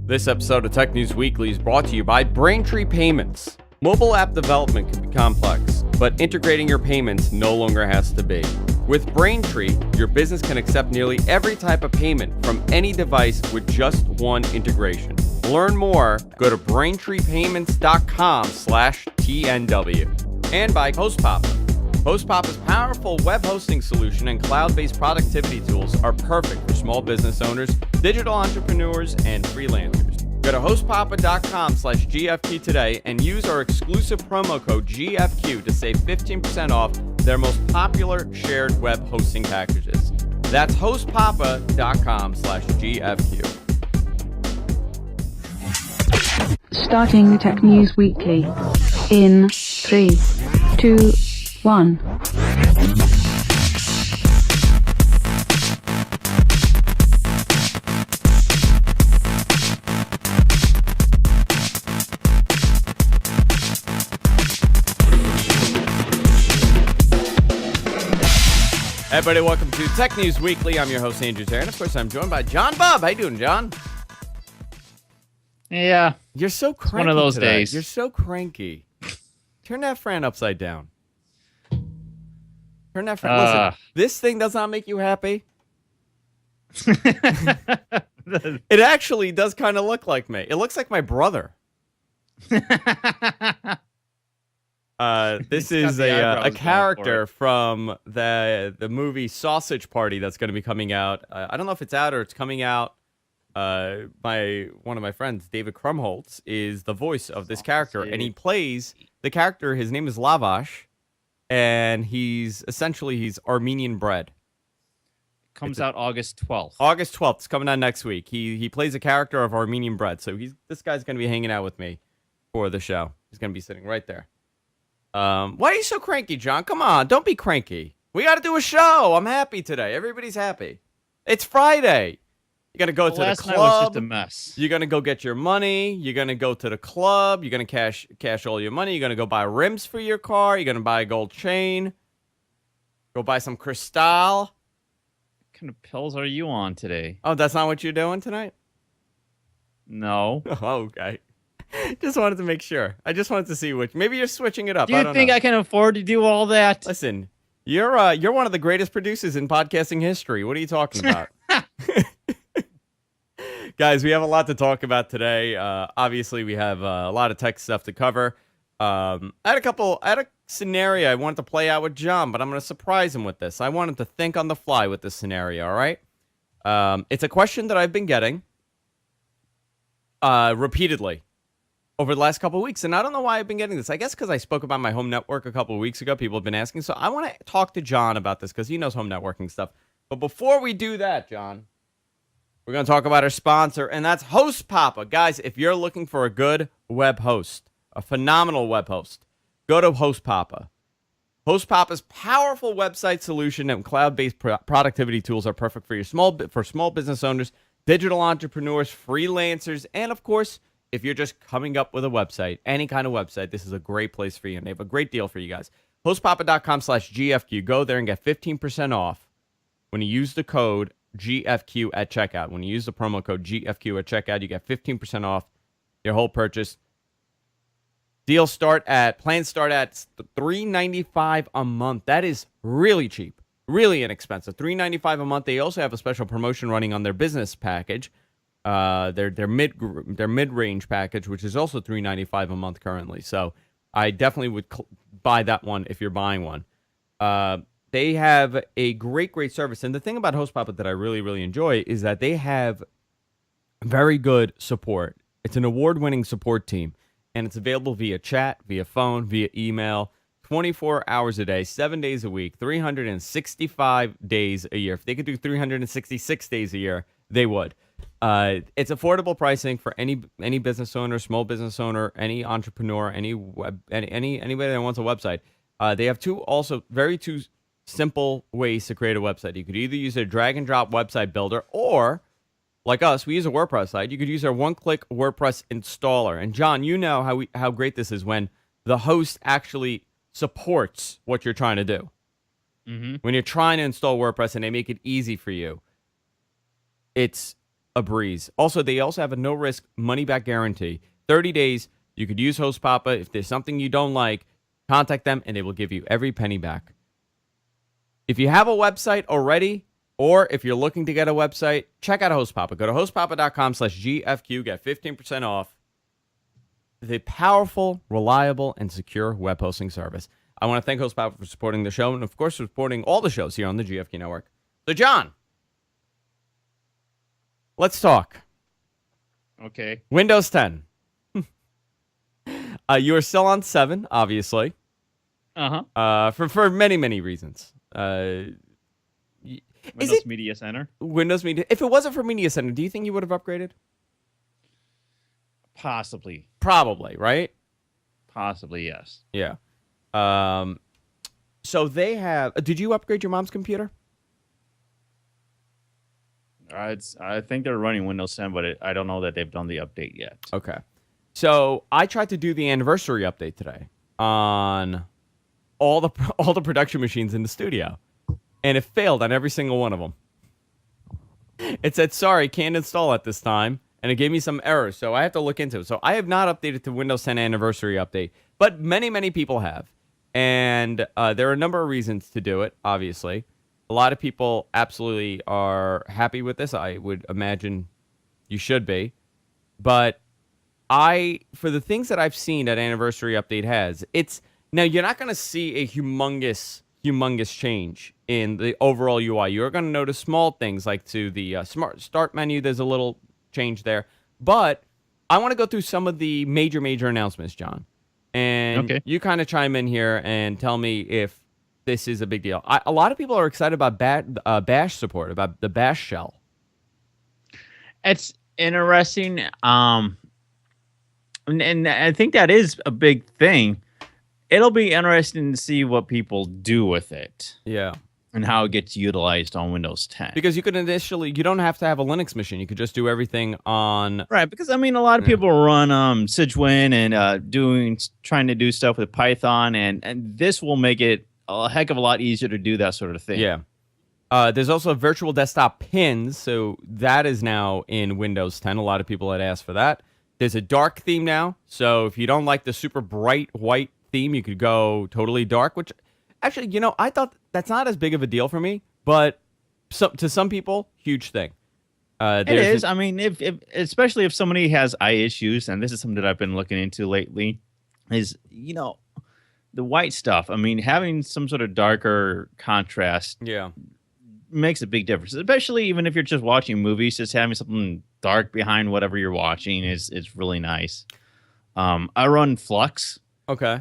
This episode of Tech News Weekly is brought to you by Braintree Payments. Mobile app development can be complex, but integrating your payments no longer has to be. With Braintree, your business can accept nearly every type of payment from any device with just one integration. Learn more, go to braintreepayments.com/TNW. And by HostPapa. HostPapa's powerful web hosting solution and cloud-based productivity tools are perfect for small business owners, digital entrepreneurs, and freelancers. Go to hostpapa.com/GFQ today and use our exclusive promo code GFQ to save 15% off their most popular shared web hosting packages. That's hostpapa.com/GFQ. Starting Tech News Weekly in 3, 2, 1. Everybody, welcome to Tech News Weekly. I'm your host, Andrew Zare, and of course, I'm joined by John Bubb. How you doing, John? Yeah. You're so cranky one of those today. days. You're so cranky. Turn that fan upside down. Turn that fan. Listen, this thing does not make you happy. It actually does kind of look like me. It looks like my brother. This is a character from the movie Sausage Party that's going to be coming out. I don't know if it's out or it's coming out. One of my friends, David Krumholtz, is the voice of this character, and he plays the character. His name is Lavash, and he's Armenian bred. Comes out August 12th. August 12th. It's coming out next week. He plays a character of Armenian bred, so this guy's going to be hanging out with me for the show. He's going to be sitting right there. Why are you so cranky, John? Come on, don't be cranky. We got to do a show. I'm happy today. Everybody's happy. It's Friday. You're going to go to the club. Last night was just a mess. You're going to go get your money. You're going to go to the club. You're going to cash all your money. You're going to go buy rims for your car. You're going to buy a gold chain. Go buy some Cristal. What kind of pills are you on today? Oh, that's not what you're doing tonight? No. Oh, okay. Just wanted to make sure. I just wanted to see which. Maybe you're switching it up. Do you think I can afford to do all that? Listen, you're one of the greatest producers in podcasting history. What are you talking about? Guys, we have a lot to talk about today. Obviously, we have a lot of tech stuff to cover. I had a scenario I wanted to play out with John, but I'm going to surprise him with this. I want him to think on the fly with this scenario, all right? It's a question that I've been getting repeatedly over the last couple of weeks, and I don't know why I've been getting this. I guess because I spoke about my home network a couple of weeks ago. People have been asking, so I want to talk to John about this because he knows home networking stuff. But before we do that, John, we're going to talk about our sponsor, and that's HostPapa. Guys, if you're looking for a good web host, a phenomenal web host, go to HostPapa. HostPapa's powerful website solution and cloud-based productivity tools are perfect for small business owners, digital entrepreneurs, freelancers, and of course, if you're just coming up with a website, any kind of website, this is a great place for you, and they have a great deal for you guys. HostPapa.com/GFQ. Go there and get 15% off when you use the code GFQ at checkout. When you use the promo code GFQ at checkout, you get 15% off your whole purchase. Plans start at $395 a month. That is really cheap, really inexpensive. $395 a month. They also have a special promotion running on their business package. Their mid-range package, which is also $395 a month currently. So I definitely would buy that one if you're buying one. They have a great service. And the thing about HostPapa that I really, really enjoy is that they have very good support. It's an award-winning support team, and it's available via chat, via phone, via email, 24 hours a day, 7 days a week, 365 days a year. If they could do 366 days a year, they would. It's affordable pricing for any business owner, small business owner, any entrepreneur, anybody that wants a website. They have two simple ways to create a website. You could either use a drag and drop website builder, or like us, we use a WordPress site. You could use our one-click WordPress installer. And John, you know how great this is when the host actually supports what you're trying to do. Mm-hmm. When you're trying to install WordPress and they make it easy for you. It's a breeze. Also, they also have a no-risk money-back guarantee. 30 days, you could use Host Papa. If there's something you don't like, contact them, and they will give you every penny back. If you have a website already, or if you're looking to get a website, check out Host Papa. Go to hostpapa.com/GFQ. Get 15% off the powerful, reliable, and secure web hosting service. I want to thank Host Papa for supporting the show and, of course, for supporting all the shows here on the GFQ Network. So, John, let's talk. Okay. Windows 10. You are still on 7, obviously, for many, many reasons. Windows Media Center? Windows Media? If it wasn't for Media Center, do you think you would have upgraded? Possibly. Probably, right? Possibly, yes. Yeah. So they have. Did you upgrade your mom's computer? I think they're running Windows 10, but I don't know that they've done the update yet. Okay. So I tried to do the anniversary update today on all the production machines in the studio, and it failed on every single one of them. It said, sorry, can't install at this time, and it gave me some errors, so I have to look into it. So I have not updated to Windows 10 anniversary update, but many, many people have. And there are a number of reasons to do it, obviously. A lot of people absolutely are happy with this. I would imagine you should be. But for the things that I've seen that anniversary update has, now you're not going to see a humongous change in the overall UI. You're going to notice small things like to the Smart Start menu. There's a little change there. But I want to go through some of the major announcements, John. And you kind of chime in here and tell me if this is a big deal. A lot of people are excited about Bash support, about the Bash shell. It's interesting. And I think that is a big thing. It'll be interesting to see what people do with it. Yeah. And how it gets utilized on Windows 10. Because you don't have to have a Linux machine. You could just do everything on... Right, because, I mean, a lot of people run Cygwin and trying to do stuff with Python, and this will make it a heck of a lot easier to do that sort of thing. Yeah. There's also virtual desktop pins, so that is now in Windows 10. A lot of people had asked for that. There's a dark theme now, so if you don't like the super bright white theme, you could go totally dark, which actually, I thought that's not as big of a deal for me, but to some people, huge thing. It is. I mean, if especially if somebody has eye issues, and this is something that I've been looking into lately, is, the white stuff. I mean, having some sort of darker contrast makes a big difference, especially even if you're just watching movies. Just having something dark behind whatever you're watching is really nice. I run Flux,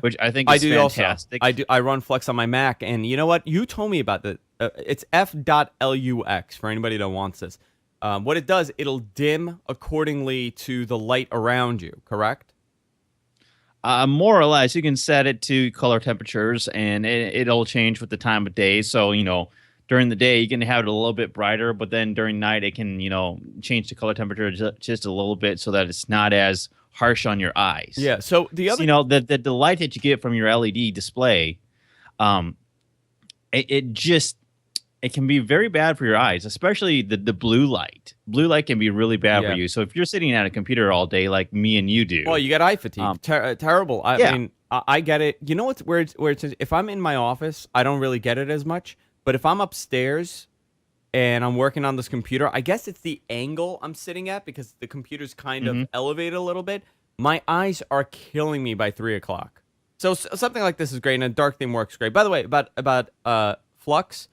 which I think is fantastic. I run Flux on my Mac, and you know what? You told me about the it's f.lux for anybody that wants this. What it does, it'll dim accordingly to the light around you. Correct? More or less, you can set it to color temperatures, and it'll change with the time of day. So, during the day, you can have it a little bit brighter, but then during night, it can, change the color temperature just a little bit so that it's not as harsh on your eyes. Yeah. So the other, the light that you get from your LED display, it can be very bad for your eyes, especially the blue light. Blue light can be really bad for you. So if you're sitting at a computer all day, like me and you do, well, you get eye fatigue. Terrible. I mean, I get it. You know where it's if I'm in my office, I don't really get it as much. But if I'm upstairs and I'm working on this computer, I guess it's the angle I'm sitting at because the computer's kind of elevated a little bit. My eyes are killing me by 3 o'clock. So something like this is great, and a dark theme works great. By the way, about Flux,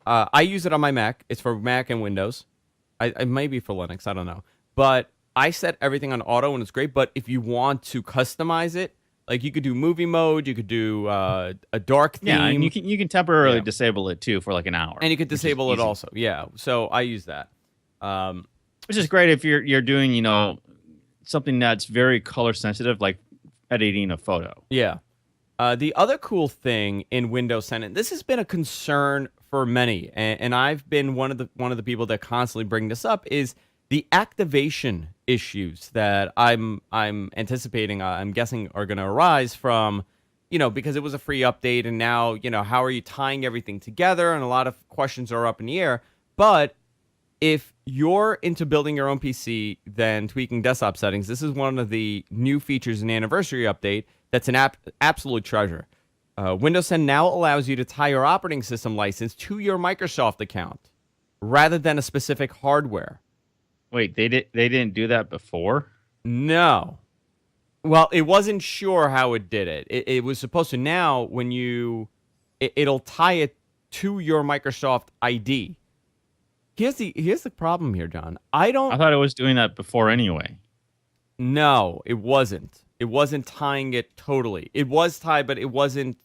I use it on my Mac. It's for Mac and Windows. I may be for Linux. I don't know. But I set everything on auto, and it's great. But if you want to customize it, like you could do movie mode, you could do a dark theme. Yeah, and you can temporarily disable it too for like an hour. And you could disable it also. Yeah, so I use that. Which is great if you're doing, something that's very color sensitive, like editing a photo. Yeah. The other cool thing in Windows 10, and this has been a concern for many, and I've been one of the people that constantly bring this up, is the activation issues that I'm anticipating, I'm guessing are going to arise from, because it was a free update, and now, how are you tying everything together? And a lot of questions are up in the air. But if you're into building your own PC, then tweaking desktop settings, this is one of the new features in the anniversary update that's an absolute treasure. Windows 10 now allows you to tie your operating system license to your Microsoft account rather than a specific hardware. Wait, they didn't do that before? No. Well, it wasn't sure how it did it. It was supposed to now when it'll tie it to your Microsoft ID. Here's the problem here, John. I thought it was doing that before anyway. No, it wasn't. It wasn't tying it totally. It was tied, but it wasn't.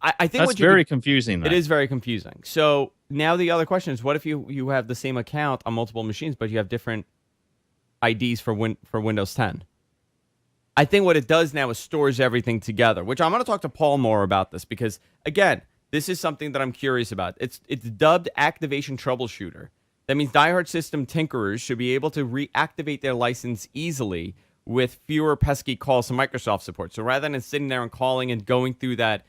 I think that's very confusing. It is very confusing. So now the other question is, what if you have the same account on multiple machines, but you have different IDs for Windows 10? I think what it does now is stores everything together, which I'm going to talk to Paul more about this because, again, this is something that I'm curious about. It's dubbed Activation Troubleshooter. That means diehard system tinkerers should be able to reactivate their license easily with fewer pesky calls to Microsoft support. So rather than sitting there and calling and going through that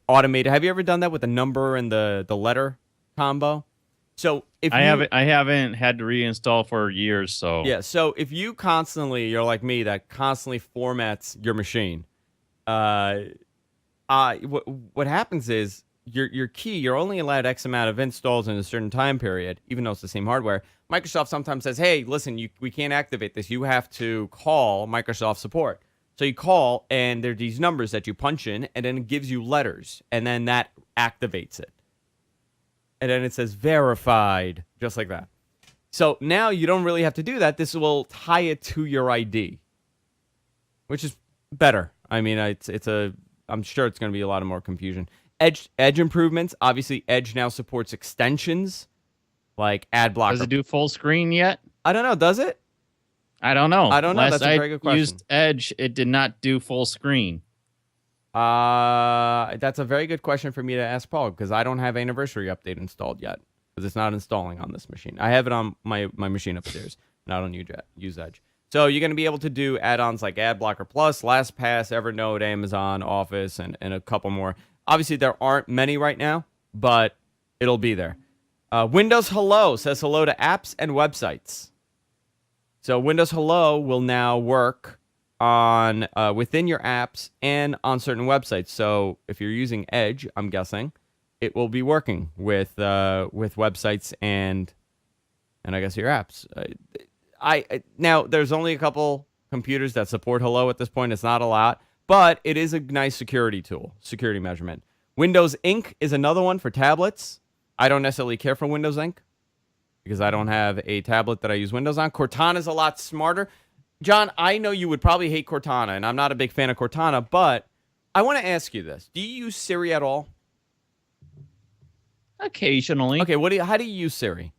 automated, have you ever done that with the number and the letter combo? So if I haven't had to reinstall for years. So yeah, so if you're like me that constantly formats your machine, what happens is your key, you're only allowed X amount of installs in a certain time period, even though it's the same hardware. Microsoft sometimes says, hey, listen, we can't activate this. You have to call Microsoft support. So you call, and there are these numbers that you punch in, and then it gives you letters, and then that activates it. And then it says verified, just like that. So now you don't really have to do that. This will tie it to your ID, which is better. I mean, I'm sure it's going to be a lot of more confusion. Edge improvements. Obviously, Edge now supports extensions like ad blocker. Does it do full screen yet? I don't know. Does it? I don't know. That's a very good question. Used Edge, it did not do full screen. That's a very good question for me to ask Paul because I don't have Anniversary Update installed yet because it's not installing on this machine. I have it on my machine upstairs, and I don't use Edge. So you're going to be able to do add-ons like AdBlocker Plus, LastPass, Evernote, Amazon, Office, and a couple more. Obviously, there aren't many right now, but it'll be there. Windows Hello says hello to apps and websites. So Windows Hello will now work on within your apps and on certain websites. So if you're using Edge, I'm guessing it will be working with websites and I guess your apps. Now there's only a couple computers that support Hello at this point. It's not a lot, but it is a nice security tool, security measurement. Windows Ink is another one for tablets. I don't necessarily care for Windows Ink because I don't have a tablet that I use Windows on. Cortana is a lot smarter. John, I know you would probably hate Cortana, and I'm not a big fan of Cortana, but I want to ask you this. Do you use Siri at all? Occasionally. Okay, how do you use Siri?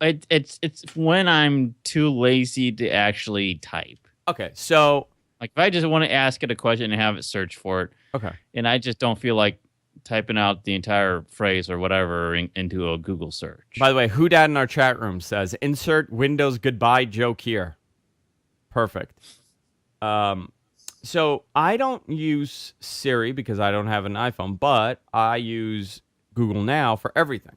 It's when I'm too lazy to actually type. Okay, so like if I just want to ask it a question and have it search for it. Okay. And I just don't feel like typing out the entire phrase or whatever into a Google search. By the way, Whodad in our chat room says, insert Windows goodbye joke here. Perfect. So I don't use Siri because I don't have an iPhone, but I use Google Now for everything.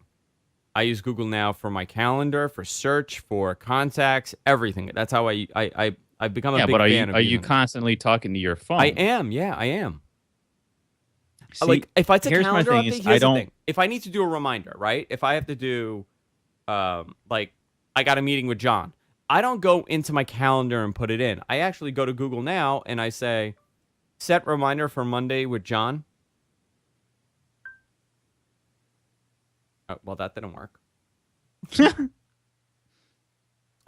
I use Google Now for my calendar, for search, for contacts, everything. That's how I've become a big fan of are you constantly talking to your phone? I am. Yeah, I am. See, like if it's a here's calendar my thing update, is here's the thing. If I need to do a reminder, right? If I have to do, like I got a meeting with John, I don't go into my calendar and put it in. I actually go to Google Now and I say, set reminder for Monday with John. Oh, well, that didn't work.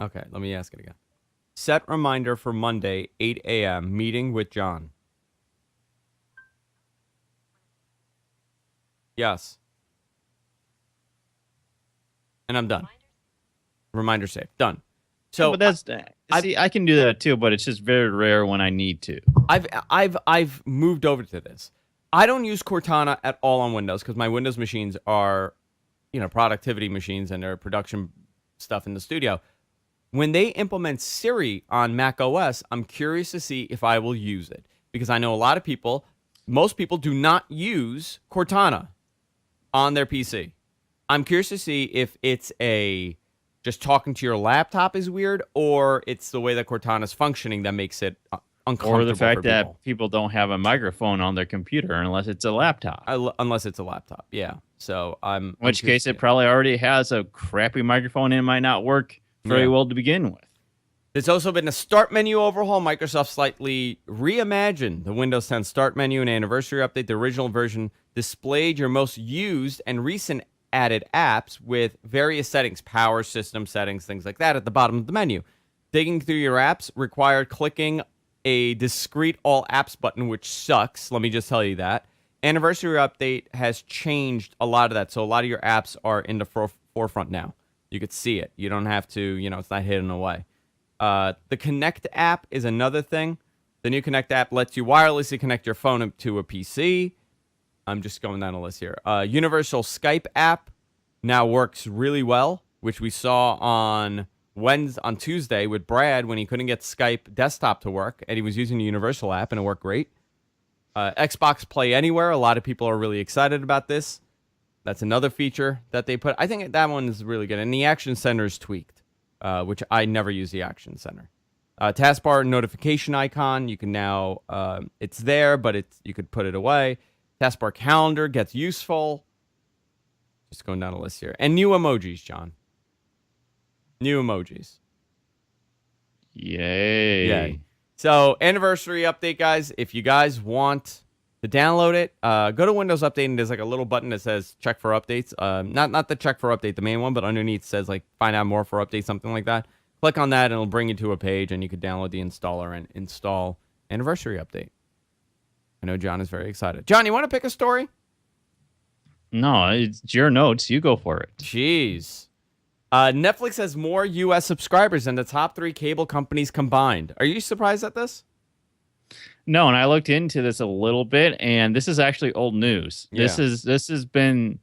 Okay, let me ask it again. Set reminder for Monday, 8 a.m., meeting with John. Yes. And I'm done. Reminder saved. Done. So but that's I can do that too, but it's just very rare when I need to. I've moved over to this. I don't use Cortana at all on Windows because my Windows machines are, productivity machines and they're production stuff in the studio. When they implement Siri on Mac OS, I'm curious to see if I will use it because I know most people do not use Cortana on their PC. I'm curious to see if it's just talking to your laptop is weird, or it's the way that Cortana's functioning that makes it uncomfortable. Or the fact for that people. people don't have a microphone on their computer unless it's a laptop. Unless it's a laptop, yeah. So In which case, it probably already has a crappy microphone and it might not work very well to begin with. There's also been a start menu overhaul. Microsoft slightly reimagined the Windows 10 start menu and anniversary update. The original version displayed your most used and recent added apps with various settings, power, system settings, things like that at the bottom of the menu. Digging through your apps required clicking a discrete all apps button, which sucks. Let me just tell you that. Anniversary update has changed a lot of that. So a lot of your apps are in the forefront now. You could see it. You don't have to, it's not hidden away. The Connect app is another thing. The new Connect app lets you wirelessly connect your phone to a PC. I'm just going down the list here. Universal Skype app now works really well, which we saw on Tuesday with Brad when he couldn't get Skype desktop to work, and he was using the Universal app, and it worked great. Xbox Play Anywhere, a lot of people are really excited about this. That's another feature that they put. I think that one is really good, and the Action Center is tweaked, which I never use the Action Center. Taskbar notification icon, you can now, it's there, but you could put it away. Taskbar calendar gets useful. Just going down the list here. And new emojis, John. New emojis. Yay. So, anniversary update, guys. If you guys want to download it, go to Windows Update, and there's like a little button that says check for updates. Not the check for update, the main one, but underneath says like find out more for updates, something like that. Click on that, and it'll bring you to a page, and you can download the installer and install anniversary update. I know John is very excited. John, you want to pick a story? No, it's your notes. You go for it. Jeez. Netflix has more U.S. subscribers than the top 3 cable companies combined. Are you surprised at this? No, and I looked into this a little bit, and this is actually old news. Yeah. This has been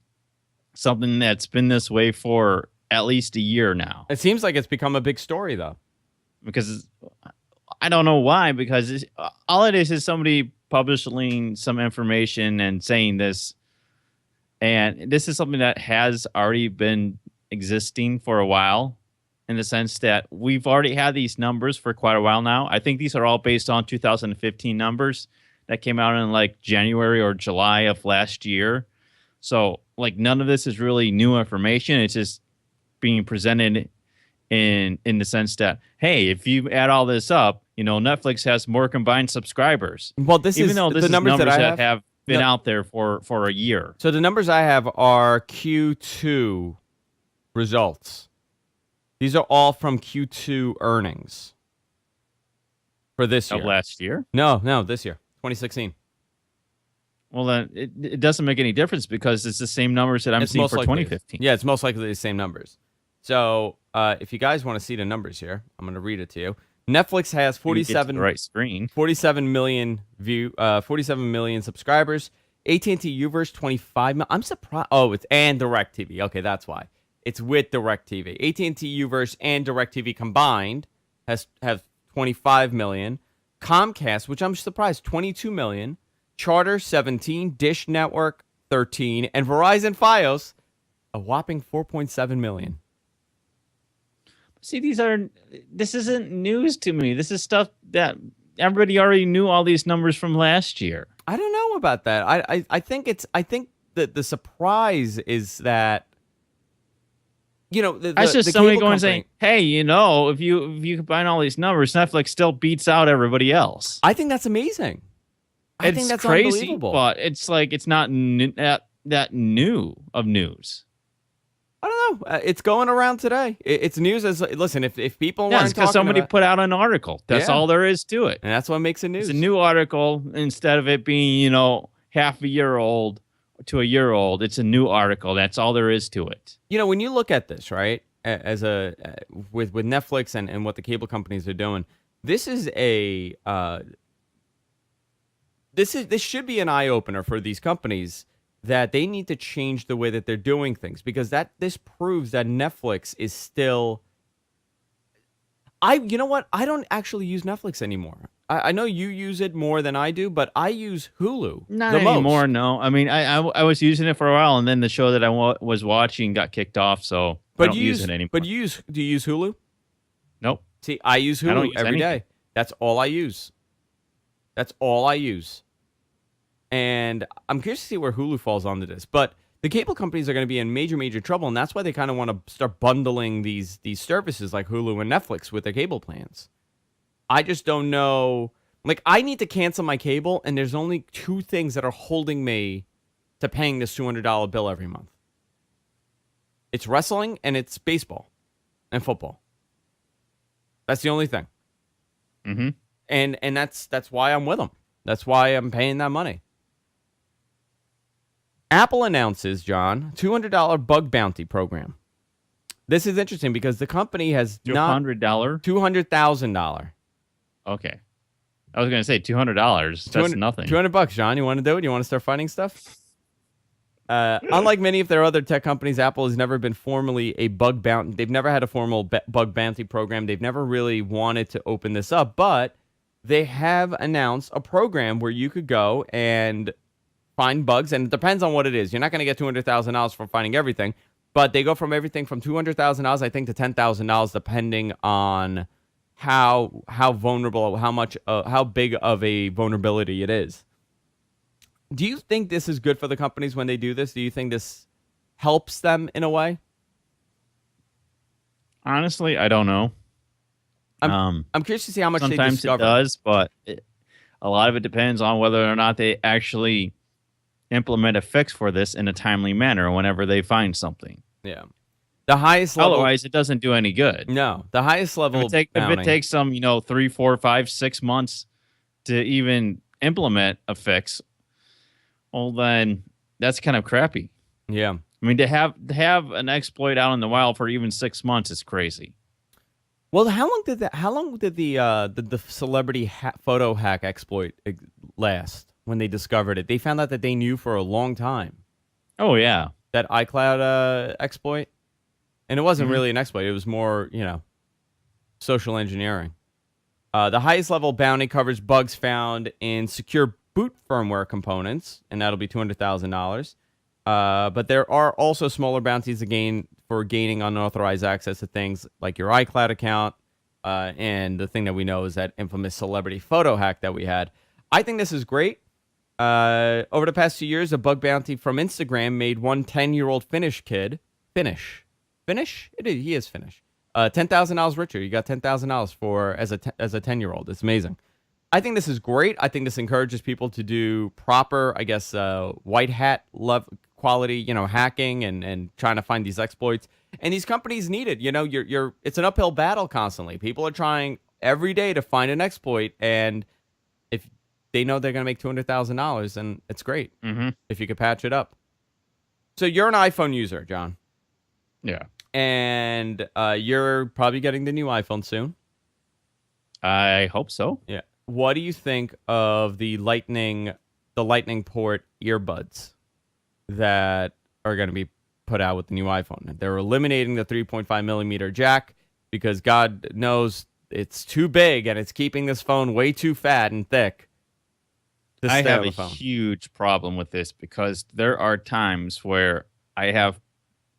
something that's been this way for at least a year now. It seems like it's become a big story, though. Because I don't know why, because all it is somebody publishing some information and saying this. And this is something that has already been existing for a while, in the sense that we've already had these numbers for quite a while now. I think these are all based on 2015 numbers that came out in like January or July of last year. So like none of this is really new information. It's just being presented in the sense that, hey, if you add all this up, Netflix has more combined subscribers. Well, Even though this the is numbers that I have been out there for a year. So the numbers I have are Q2 results. These are all from Q2 earnings for this year. Of last year? No, this year, 2016. Well, then it doesn't make any difference because it's the same numbers that I'm seeing for 2015. Yeah, it's most likely the same numbers. So if you guys want to see the numbers here, I'm going to read it to you. Netflix has 47 million 47 million subscribers. AT&T Uverse 25 million. I'm surprised. Oh, it's and DirecTV. Okay, that's why. It's with DirecTV. AT&T Uverse and DirecTV combined have 25 million. Comcast, which I'm surprised, 22 million. Charter 17, Dish Network 13, and Verizon Fios a whopping 4.7 million. See, this isn't news to me. This is stuff that everybody already knew all these numbers from last year. I don't know about that. I think that the surprise is that That's just somebody going and saying, hey, if you combine all these numbers, Netflix still beats out everybody else. I think that's amazing. I think that's crazy, unbelievable. But it's like it's not that new of news. I don't know. It's going around today. It's news. Listen, if people weren't talking because somebody about, put out an article. That's all there is to it. And that's what makes it news. It's a new article instead of it being half a year old to a year old. It's a new article. That's all there is to it. When you look at this, right, as with Netflix and what the cable companies are doing, this is this should be an eye opener for these companies that they need to change the way that they're doing things, because this proves that Netflix is still. You know what? I don't actually use Netflix anymore. I know you use it more than I do, but I use Hulu Not the anymore. most. No, I mean, I was using it for a while, and then the show that I was watching got kicked off, so I But don't use it anymore. do you use Hulu? Nope, See, I use I don't Hulu use every anything. day. That's all I use. That's all I use. And I'm curious to see where Hulu falls onto this. But the cable companies are going to be in major, major trouble, and that's why they kind of want to start bundling these services like Hulu and Netflix with their cable plans. I just don't know. Like, I need to cancel my cable, and there's only two things that are holding me to paying this $200 bill every month. It's wrestling and it's baseball and football. That's the only thing. Mm-hmm. And that's why I'm with them. That's why I'm paying that money. Apple announces, John, $200 bug bounty program. This is interesting because the company has not $200. $200,000. Okay, I was gonna say $200. That's nothing. $200, John. You want to do it? You want to start finding stuff? Unlike many of their other tech companies, Apple has never been formally a bug bounty. They've never had a formal bug bounty program. They've never really wanted to open this up, but they have announced a program where you could go and find bugs, and it depends on what it is. You're not going to get $200,000 for finding everything, but they go from everything from $200,000, I think, to $10,000, depending on how vulnerable, how big of a vulnerability it is. Do you think this is good for the companies when they do this? Do you think this helps them in a way? Honestly, I don't know. I'm curious to see how much they Sometimes it discover. does, but a lot of it depends on whether or not they actually implement a fix for this in a timely manner whenever they find something. Yeah. The highest level. Otherwise, it doesn't do any good. No, the highest level. If it takes them, 3, 4, 5, 6 months to even implement a fix, well, then that's kind of crappy. Yeah. I mean, to have an exploit out in the wild for even 6 months is crazy. Well, how long did the celebrity photo hack exploit last when they discovered it? They found out that they knew for a long time. Oh yeah, that iCloud exploit, and it wasn't Mm-hmm. really an exploit. It was more, social engineering. The highest level bounty covers bugs found in secure boot firmware components, and that'll be $200,000. But there are also smaller bounties for gaining unauthorized access to things like your iCloud account, and the thing that we know is that infamous celebrity photo hack that we had. I think this is great. Over the past 2 years, a bug bounty from Instagram made one 10-year-old Finnish kid, Finnish? He is Finnish. $10,000 richer. You got $10,000 for as a 10-year-old. It's amazing. I think this is great. I think this encourages people to do proper, I guess, white hat quality, hacking and trying to find these exploits. And these companies need it. It's an uphill battle constantly. People are trying every day to find an exploit, and if they know they're going to make $200,000, then it's great if you could patch it up. So you're an iPhone user, John. yeah. And you're probably getting the new iPhone soon. I hope so. Yeah. What do you think of the Lightning port earbuds that are going to be put out with the new iPhone? They're eliminating the 3.5 millimeter jack because God knows it's too big and it's keeping this phone way too fat and thick. I have a huge problem with this because there are times where I have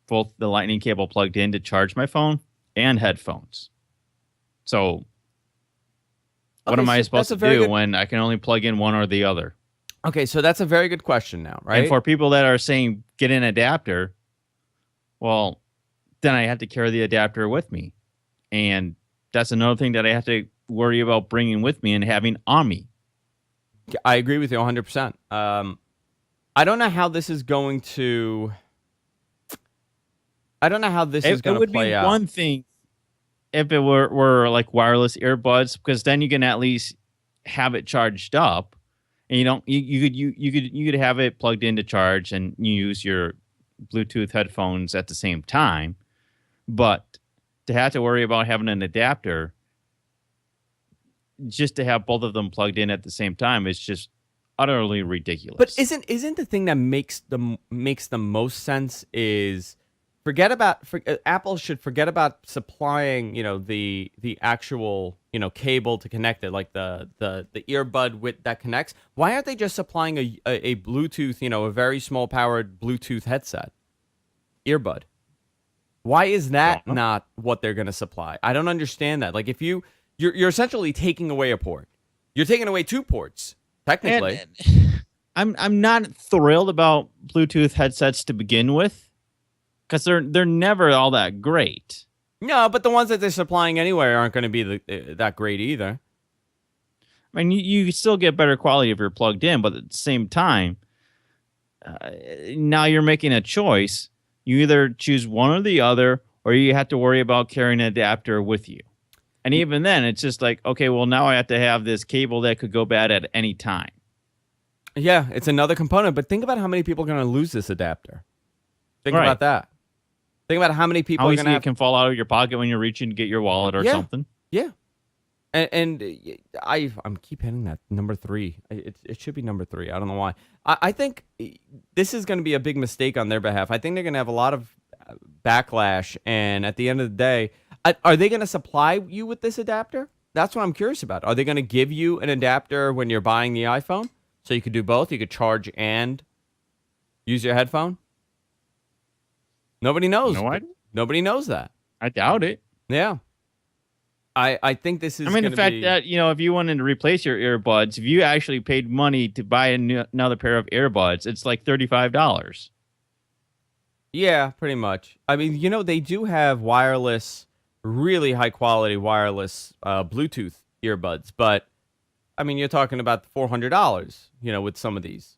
both the lightning cable plugged in to charge my phone and headphones. So what am I supposed to do when I can only plug in one or the other? Okay, so that's a very good question now, right? And for people that are saying get an adapter, well, then I have to carry the adapter with me. And that's another thing that I have to worry about bringing with me and having on me. I agree with you 100%. I don't know how this is going to... I don't know how this is going to play out. It would be one thing if it were like wireless earbuds, because then you can at least have it charged up, and you could have it plugged in to charge and you use your Bluetooth headphones at the same time. But to have to worry about having an adapter just to have both of them plugged in at the same time is just utterly ridiculous. But isn't the thing that makes the most sense is Apple should forget about supplying, the actual, cable to connect it, like the earbud with that connects. Why aren't they just supplying a Bluetooth, a very small powered Bluetooth headset earbud? Why is that not what they're going to supply? I don't understand that. Like, if you're essentially taking away a port, you're taking away two ports technically. And I'm not thrilled about Bluetooth headsets to begin with, because they're never all that great. No, but the ones that they're supplying anyway aren't going to be that great either. I mean, you still get better quality if you're plugged in, but at the same time, now you're making a choice. You either choose one or the other, or you have to worry about carrying an adapter with you. And even then, it's just like, okay, well, now I have to have this cable that could go bad at any time. Yeah, it's another component, but think about how many people are going to lose this adapter. Think Right. about that. Think about how many people How are easy going to it can fall out of your pocket when you're reaching to get your wallet or something. Yeah. And I'm keep hitting that number 3. It should be number 3. I don't know why. I think this is going to be a big mistake on their behalf. I think they're going to have a lot of backlash, and at the end of the day, are they going to supply you with this adapter? That's what I'm curious about. Are they going to give you an adapter when you're buying the iPhone, so you could do both? You could charge and use your headphone? Nobody knows. No idea. Nobody knows that. I doubt it. Yeah. I think this is. I mean, the fact that, if you wanted to replace your earbuds, if you actually paid money to buy another pair of earbuds, it's like $35. Yeah, pretty much. I mean, they do have wireless, really high quality wireless Bluetooth earbuds, but I mean, you're talking about $400, with some of these.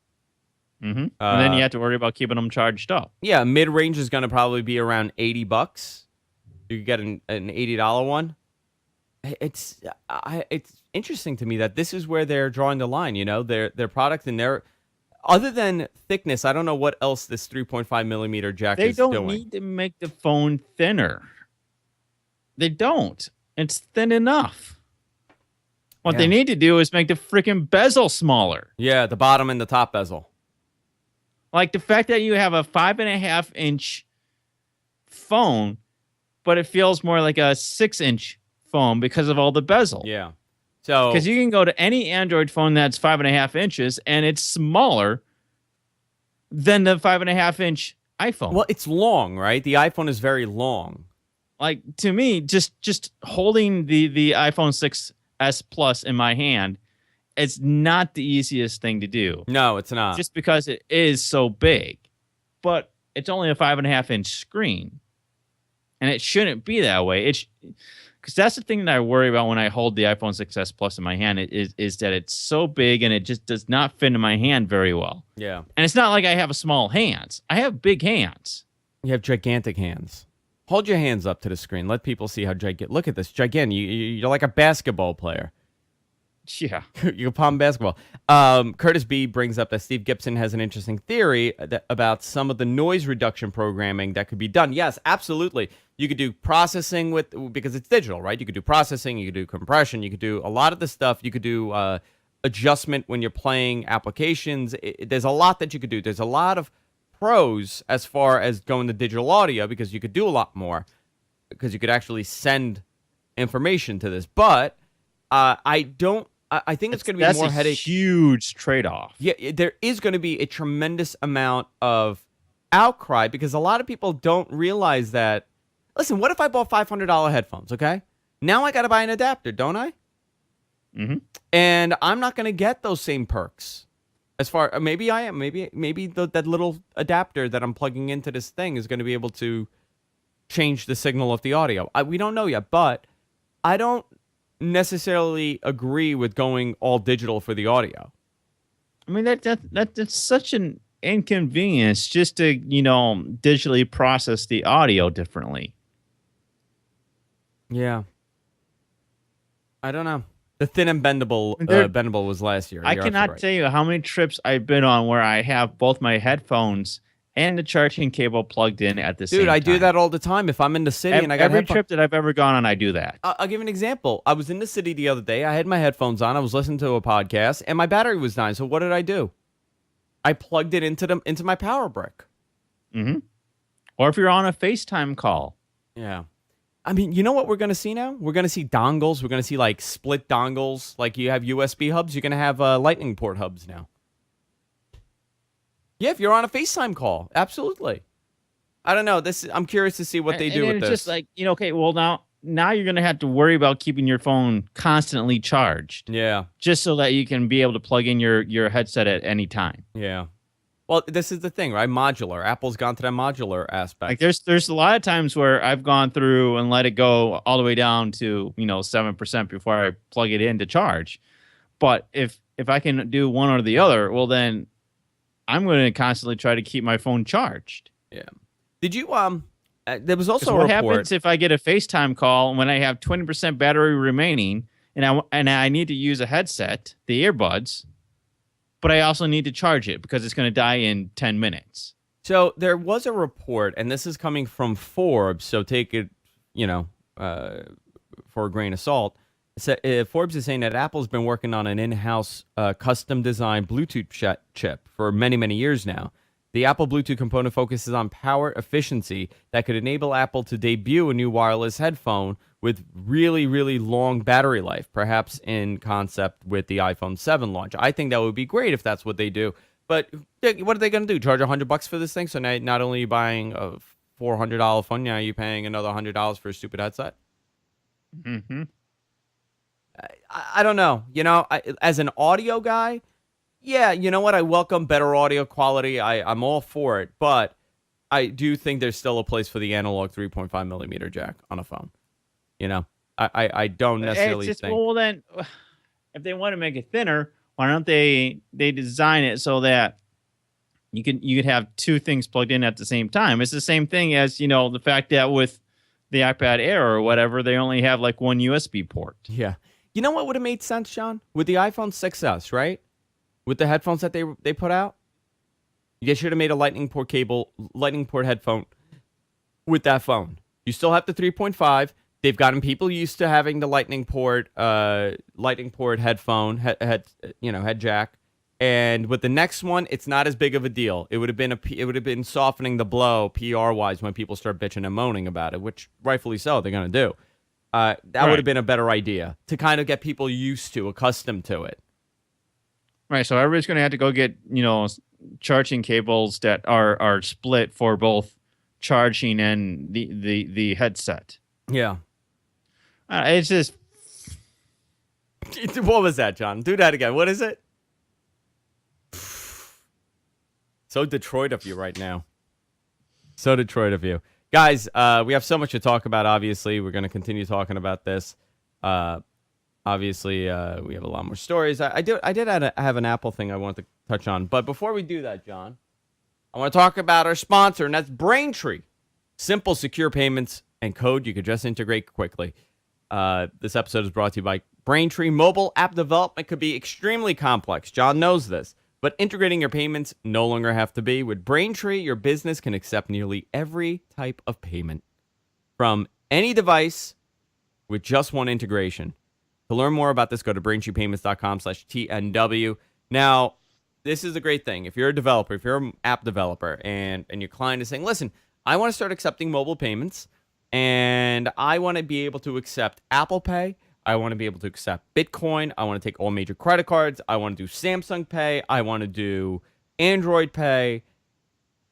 Mm-hmm. And then you have to worry about keeping them charged up. Yeah, mid range is going to probably be around $80. You could get an $80 one. It's interesting to me that this is where they're drawing the line. Their product and their, other than thickness, I don't know what else this 3.5 millimeter jack is doing. They don't need to make the phone thinner. They don't. It's thin enough. What they need to do is make the freaking bezel smaller. Yeah, the bottom and the top bezel. Like the fact that you have a 5.5-inch phone, but it feels more like a 6-inch phone because of all the bezel. Yeah. So because you can go to any Android phone that's 5.5 inches and it's smaller than the 5.5-inch iPhone. Well, it's long, right? The iPhone is very long. Like, to me, just holding the iPhone 6S Plus in my hand, it's not the easiest thing to do. No, it's not. Just because it is so big. But it's only a 5.5-inch screen. And it shouldn't be that way. Because that's the thing that I worry about when I hold the iPhone 6S Plus in my hand is that it's so big and it just does not fit in my hand very well. Yeah. And it's not like I have small hands. I have big hands. You have gigantic hands. Hold your hands up to the screen. Let people see how gigantic. Look at this. Gigantic. You're like a basketball player. Yeah. You can palm basketball. Curtis B brings up that Steve Gibson has an interesting theory about some of the noise reduction programming that could be done. Yes, absolutely. You could do processing because it's digital, right? You could do processing, you could do compression, you could do a lot of the stuff. You could do adjustment when you're playing applications. There's a lot that you could do. There's a lot of pros as far as going to digital audio because you could do a lot more because you could actually send information to this. But I think it's going to be more headache. That's a huge trade-off. Yeah, there is going to be a tremendous amount of outcry because a lot of people don't realize that. Listen, what if I bought $500 headphones, okay? Now I got to buy an adapter, don't I? Mm-hmm. And I'm not going to get those same perks. As far maybe I am. Maybe that little adapter that I'm plugging into this thing is going to be able to change the signal of the audio. We don't know yet, but I don't necessarily agree with going all digital for the audio. I mean, that's such an inconvenience just to, digitally process the audio differently. Yeah. I don't know. The thin and bendable was last year. I cannot tell you how many trips I've been on where I have both my headphones and the charging cable plugged in at the same time. Dude, I do that all the time. If I'm in the city and I got every trip that I've ever gone on, I do that. I'll give an example. I was in the city the other day. I had my headphones on. I was listening to a podcast, and my battery was dying. So what did I do? I plugged it into my power brick. Mm-hmm. Or if you're on a FaceTime call. Yeah. I mean, you know what we're going to see now? We're going to see dongles. We're going to see like split dongles. Like you have USB hubs, you're going to have lightning port hubs now. Yeah, if you're on a FaceTime call. Absolutely. I don't know. I'm curious to see what they do with it's this. just like, okay, well now you're going to have to worry about keeping your phone constantly charged. Yeah. Just so that you can be able to plug in your headset at any time. Yeah. Well, this is the thing, right? Modular. Apple's gone to that modular aspect. Like there's a lot of times where I've gone through and let it go all the way down to 7% before I plug it in to charge. But if I can do one or the other, well then I'm going to constantly try to keep my phone charged. Yeah. Did you there was also a what report. happens if I get a FaceTime call when I have 20% battery remaining and I need to use a headset, the earbuds, but I also need to charge it because it's going to die in 10 minutes. So there was a report, and this is coming from Forbes, so take it, for a grain of salt. Forbes is saying that Apple's been working on an in-house custom-designed Bluetooth chip for many, many years now. The Apple Bluetooth component focuses on power efficiency that could enable Apple to debut a new wireless headphone with really, really long battery life, perhaps in concept with the iPhone 7 launch. I think that would be great if that's what they do. But what are they going to do? Charge $100 for this thing? So now not only are you buying a $400 phone, now you're paying another $100 for a stupid headset? Mm-hmm. I don't know. As an audio guy, yeah, you know what? I welcome better audio quality. I'm all for it. But I do think there's still a place for the analog 3.5 millimeter jack on a phone. I don't necessarily think. Well, then, if they want to make it thinner, why don't they design it so that you could have two things plugged in at the same time? It's the same thing as the fact that with the iPad Air or whatever, they only have like one USB port. Yeah. You know what would have made sense, John? With the iPhone 6s, right? With the headphones that they put out, you should have made a Lightning port headphone with that phone. You still have the 3.5. They've gotten people used to having the Lightning port headphone head jack. And with the next one, it's not as big of a deal. It would have been softening the blow PR wise when people start bitching and moaning about it, which rightfully so they're gonna do. That would have been a better idea to kind of get people accustomed to it. Right. So everybody's going to have to go get charging cables that are split for both charging and the headset. Yeah. It's just. What was that, John? Do that again. What is it? So Detroit of you right now. So Detroit of you. Guys, we have so much to talk about, obviously. We're going to continue talking about this. Obviously, we have a lot more stories. I did have an Apple thing I wanted to touch on. But before we do that, John, I want to talk about our sponsor, and that's Braintree. Simple, secure payments and code you could just integrate quickly. This episode is brought to you by Braintree. Mobile app development could be extremely complex. John knows this. But integrating your payments no longer have to be. With Braintree, your business can accept nearly every type of payment from any device with just one integration. To learn more about this, go to BraintreePayments.com/TNW. Now, this is a great thing. If you're a developer, if you're an app developer, and your client is saying, listen, I want to start accepting mobile payments, and I want to be able to accept Apple Pay. I want to be able to accept Bitcoin. I want to take all major credit cards. I want to do Samsung Pay. I want to do Android Pay.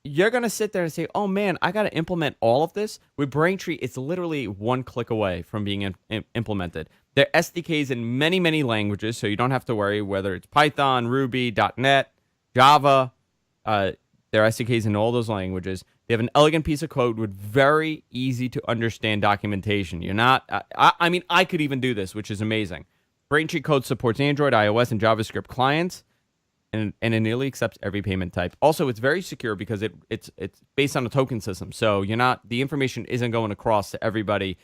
You're going to sit there and say, oh, man, I got to implement all of this. With Braintree, it's literally one click away from being implemented. There are SDKs in many, many languages, so you don't have to worry whether it's Python, Ruby, .NET, Java. There are SDKs in all those languages. They have an elegant piece of code with very easy to understand documentation. You're not, I mean, I could even do this, which is amazing. Braintree code supports Android, iOS, and JavaScript clients, and it nearly accepts every payment type. Also, it's very secure because it's based on a token system. So the information isn't going across to everybody.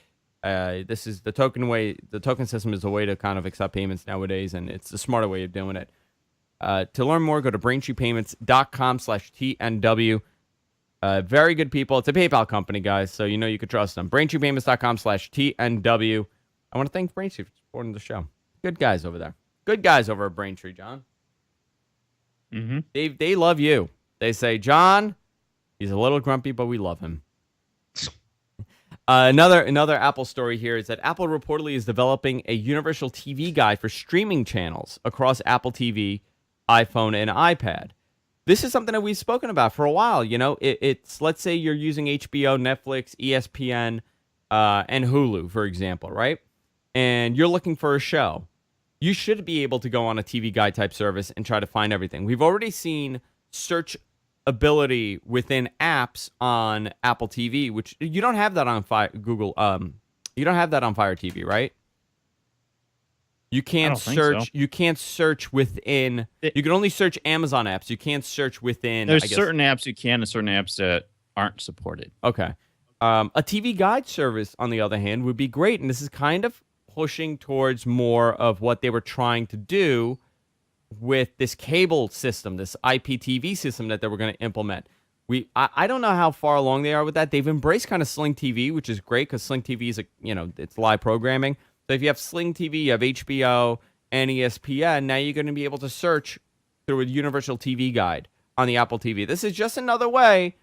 This is the token way. The token system is a way to kind of accept payments nowadays, and it's the smarter way of doing it. To learn more, go to BraintreePayments.com/TNW. Very good people. It's a PayPal company, guys, so you can trust them. BraintreePayments.com/TNW. I want to thank Braintree for supporting the show. Good guys over there. Good guys over at Braintree, John. Mm-hmm. They love you. They say, John, he's a little grumpy, but we love him. Another Apple story here is that Apple reportedly is developing a universal TV guide for streaming channels across Apple TV, iPhone, and iPad. This is something that we've spoken about for a while. You know, it's let's say you're using HBO, Netflix, ESPN, and Hulu, for example, right? And you're looking for a show. You should be able to go on a TV guide type service and try to find everything. We've already seen search ability within apps on Apple TV, which you don't have that on Google. You don't have that on Fire TV, right? You can't search. So. You can't search within. You can only search Amazon apps. You can't search within. There's certain apps you can, and certain apps that aren't supported. Okay. A TV guide service, on the other hand, would be great, and this is kind of pushing towards more of what they were trying to do with this cable system, this IPTV system that they were going to implement. I don't know how far along they are with that. They've embraced kind of Sling TV, which is great because Sling TV is it's live programming. So if you have Sling TV, you have HBO and ESPN. Now you're going to be able to search through a universal TV guide on the Apple TV. This is just another way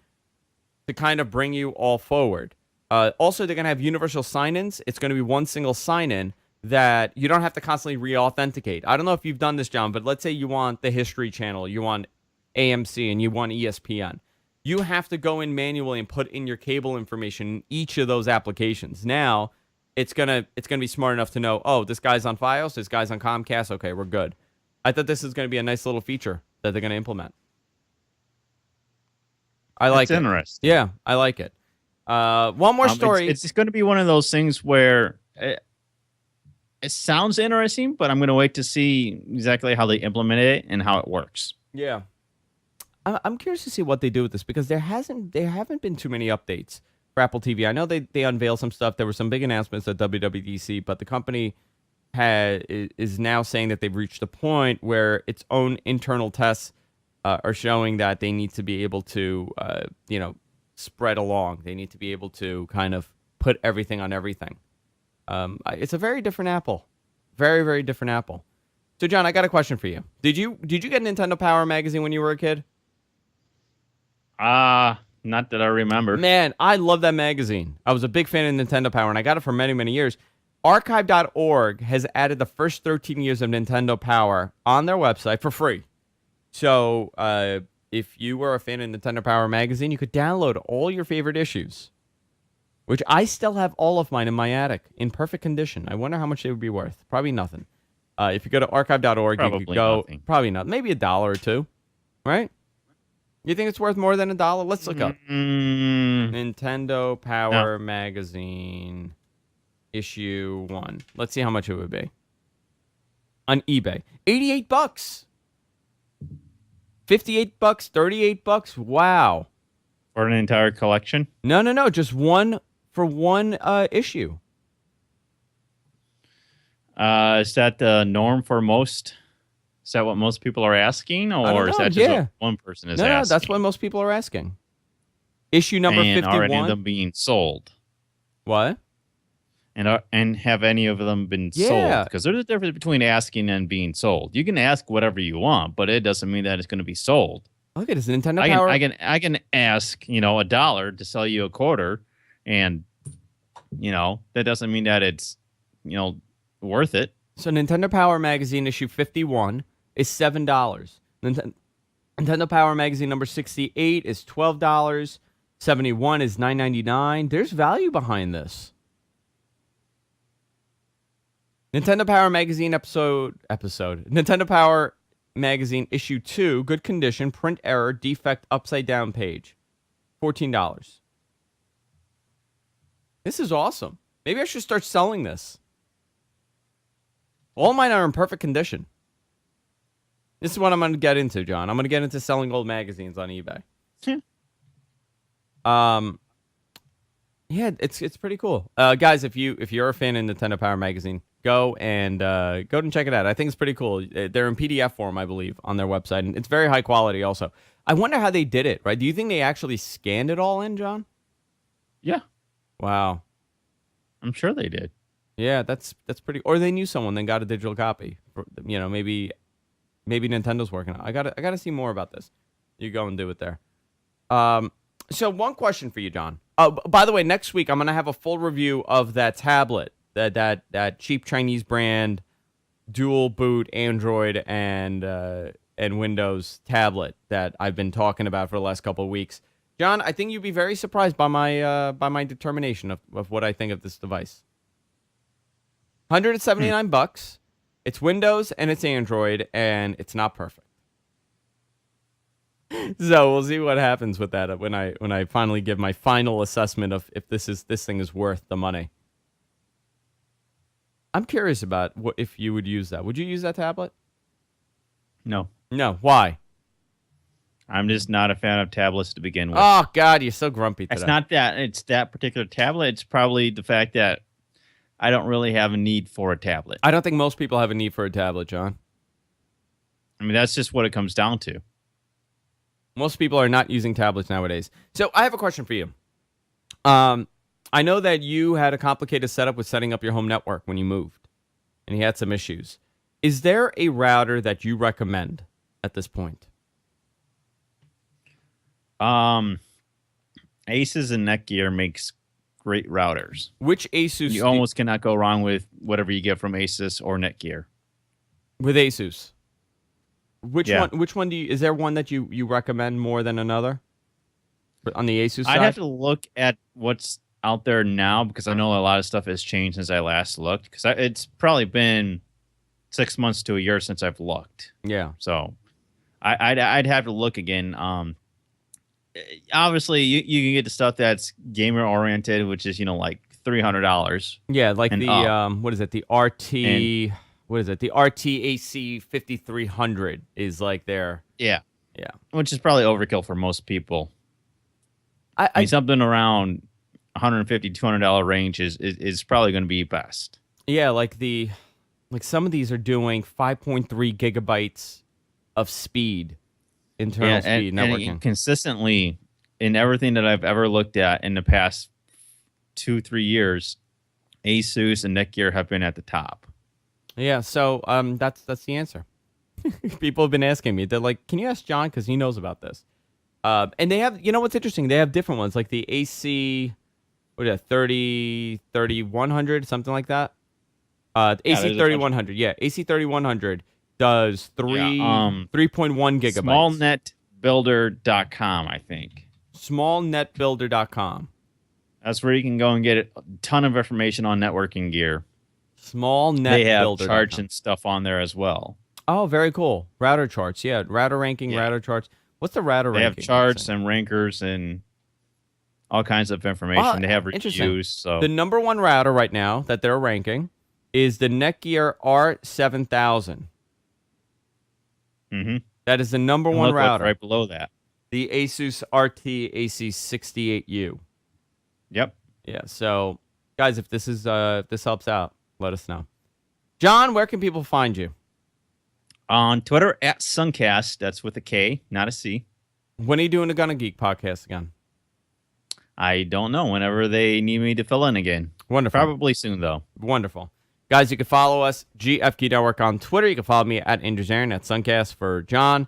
to kind of bring you all forward. Also, they're going to have universal sign-ins. It's going to be one single sign-in that you don't have to constantly re-authenticate. I don't know if you've done this, John, but let's say you want the History Channel, you want AMC, and you want ESPN. You have to go in manually and put in your cable information in each of those applications. Now, it's gonna be smart enough to know, oh, this guy's on Fios, this guy's on Comcast, okay, we're good. I thought this is going to be a nice little feature that they're going to implement. I like it. It's interesting. Yeah, I like it. One more story. It's going to be one of those things where it sounds interesting, but I'm going to wait to see exactly how they implement it and how it works. Yeah. I'm curious to see what they do with this because there haven't been too many updates for Apple TV. I know they unveiled some stuff. There were some big announcements at WWDC, but the company is now saying that they've reached a point where its own internal tests are showing that they need to be able to, spread along. They need to be able to kind of put everything on everything. It's a very different Apple. Very, very different Apple. So, John, I got a question for you. Did you get Nintendo Power magazine when you were a kid? Not that I remember. Man, I love that magazine. I was a big fan of Nintendo Power, and I got it for many, many years. Archive.org has added the first 13 years of Nintendo Power on their website for free. So, if you were a fan of Nintendo Power magazine, you could download all your favorite issues, which I still have all of mine in my attic in perfect condition. I wonder how much they would be worth. Probably nothing. If you go to archive.org, you could go nothing. Probably not. Maybe $1 or $2, right? You think it's worth more than $1? Let's look up Nintendo Power magazine issue 1. Let's see how much it would be on eBay. $88, $58, $38. Wow. For an entire collection? No. Just one for one issue. Is that the norm for most? Is that what most people are asking? Or is that just what one person is asking? No, that's what most people are asking. Issue number 51. Are any of them being sold? What? And have any of them been sold? Because there's a difference between asking and being sold. You can ask whatever you want, but it doesn't mean that it's going to be sold. Look at this Nintendo Power. I can ask, $1 to sell you a quarter, and that doesn't mean that it's worth it. So Nintendo Power magazine issue 51 is $7. Nintendo Power magazine number 68 is $12. 71 is $9.99. There's value behind this. Nintendo Power magazine episode. Nintendo Power magazine issue 2, good condition, print error, defect, upside down page. $14. This is awesome. Maybe I should start selling this. All mine are in perfect condition. This is what I'm going to get into, John. I'm going to get into selling old magazines on eBay. Yeah, it's pretty cool. Guys, if you're a fan of Nintendo Power magazine, go and check it out. I think it's pretty cool. They're in PDF form, I believe, on their website, and it's very high quality also. I wonder how they did it, right? Do you think they actually scanned it all in, John? Yeah. Wow. I'm sure they did. Yeah, that's pretty. Or they knew someone, then got a digital copy. Maybe Nintendo's working on it. I gotta see more about this. You go and do it there. So one question for you, John. By the way, next week I'm gonna have a full review of that tablet, that cheap Chinese brand, dual boot Android and Windows tablet that I've been talking about for the last couple of weeks. John, I think you'd be very surprised by my determination of what I think of this device. $179. It's Windows and it's Android, and it's not perfect. So we'll see what happens with that when I finally give my final assessment of if this thing is worth the money. I'm curious about if you would use that. Would you use that tablet? No. No. Why? I'm just not a fan of tablets to begin with. Oh God, you're so grumpy today. It's not that. It's that particular tablet. It's probably the fact that I don't really have a need for a tablet. I don't think most people have a need for a tablet, John. I mean, that's just what it comes down to. Most people are not using tablets nowadays. So I have a question for you. I know that you had a complicated setup with setting up your home network when you moved, and you had some issues. Is there a router that you recommend at this point? Asus and Netgear makes great routers. Which Asus? You almost cannot go wrong with whatever you get from Asus or Netgear. With Asus. Which Yeah. one? Which one do you? Is there one that you recommend more than another? On the Asus side, I'd have to look at what's out there now because I know a lot of stuff has changed since I last looked. Because it's probably been 6 months to a year since I've looked. Yeah. So I'd have to look again. Obviously, you can get the stuff that's gamer oriented, which is like $300. Yeah, like And the what is it? The RT. What is it? The RTAC 5300 is like their. Yeah, Yeah. which is probably overkill for most people. I I mean, something around $150, $200 range is probably going to be best. Yeah, like some of these are doing 5.3 gigabytes of speed, internal speed networking. And consistently in everything that I've ever looked at in the past 2-3 years, Asus and Netgear have been at the top. Yeah, so that's the answer. People have been asking me. They're like, "Can you ask John because he knows about this?" And they have, what's interesting? They have different ones, like the AC, what is that, 3100, something like that. AC 3100, yeah, AC 3100 does 3.1 gigabytes. Smallnetbuilder.com, I think. Smallnetbuilder.com. That's where you can go and get a ton of information on networking gear. Smallnetbuilder.com. They have charts and stuff on there as well. Oh, very cool. Router charts, yeah, router ranking, router charts. What's the router They ranking? have charts and rankers and all kinds of information. They have interesting. reviews. So The number one router right now that they're ranking is the Netgear R7000. mm-hmm. That is the number one look what's router. right below that. The Asus RT AC68U. Yep. Yeah. So, guys, if this helps out, let us know. John, where can people find you? On Twitter at Suncast. That's with a K, not a C. When are you doing the Gunna Geek podcast again? I don't know. Whenever they need me to fill in again. Wonderful. Probably soon, though. Wonderful. Guys, you can follow us, GFQ Network on Twitter. You can follow me at Andrew Zarin, at Suncast for John.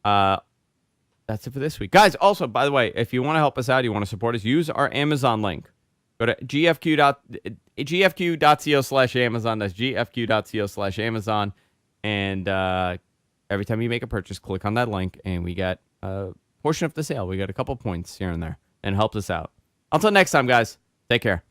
That's it for this week. Guys, also, by the way, if you want to help us out, you want to support us, use our Amazon link. Go to gfq.co/Amazon. That's gfq.co/Amazon. And every time you make a purchase, click on that link, and we get a portion of the sale. We get a couple points here and there, and it helps us out. Until next time, guys, take care.